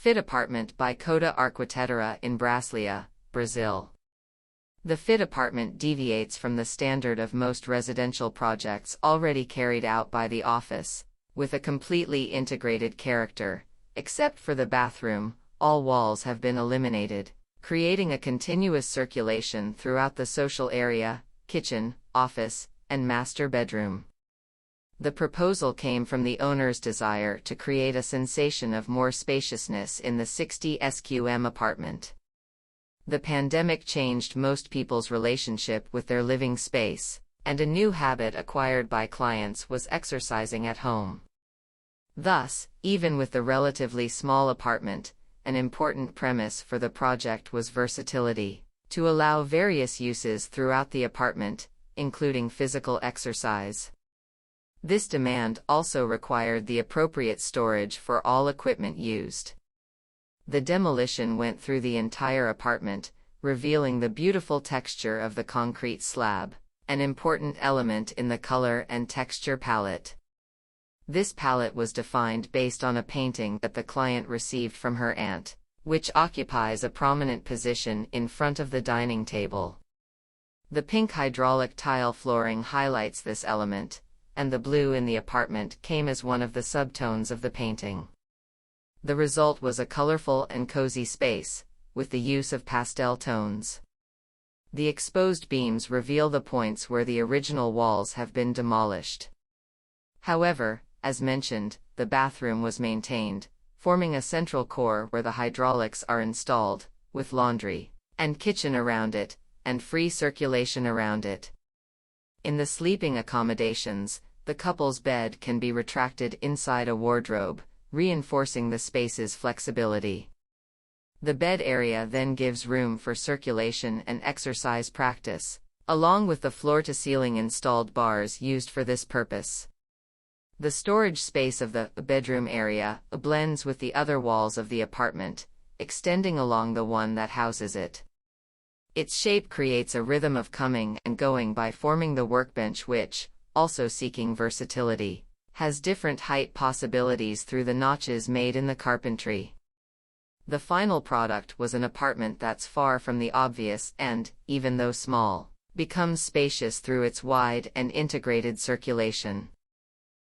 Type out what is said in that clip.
Fit apartment by CoDA Arquitetura in Brasília, Brazil. The fit apartment deviates from the standard of most residential projects already carried out by the office, with a completely integrated character. Except for the bathroom, all walls have been eliminated, creating a continuous circulation throughout the social area, kitchen, office, and master bedroom. The proposal came from the owner's desire to create a sensation of more spaciousness in the 60 sqm apartment. The pandemic changed most people's relationship with their living space, and a new habit acquired by clients was exercising at home. Thus, even with the relatively small apartment, an important premise for the project was versatility, to allow various uses throughout the apartment, including physical exercise. This demand also required the appropriate storage for all equipment used. The demolition went through the entire apartment, revealing the beautiful texture of the concrete slab, an important element in the color and texture palette. This palette was defined based on a painting that the client received from her aunt, which occupies a prominent position in front of the dining table. The pink hydraulic tile flooring highlights this element, and the blue in the apartment came as one of the subtones of the painting. The result was a colorful and cozy space, with the use of pastel tones. The exposed beams reveal the points where the original walls have been demolished. However, as mentioned, the bathroom was maintained, forming a central core where the hydraulics are installed, with laundry and kitchen around it, and free circulation around it. In the sleeping accommodations, the couple's bed can be retracted inside a wardrobe, reinforcing the space's flexibility. The bed area then gives room for circulation and exercise practice, along with the floor-to-ceiling installed bars used for this purpose. The storage space of the bedroom area blends with the other walls of the apartment, extending along the one that houses it. Its shape creates a rhythm of coming and going by forming the workbench which, also seeking versatility, has different height possibilities through the notches made in the carpentry. The final product was an apartment that's far from the obvious and, even though small, becomes spacious through its wide and integrated circulation.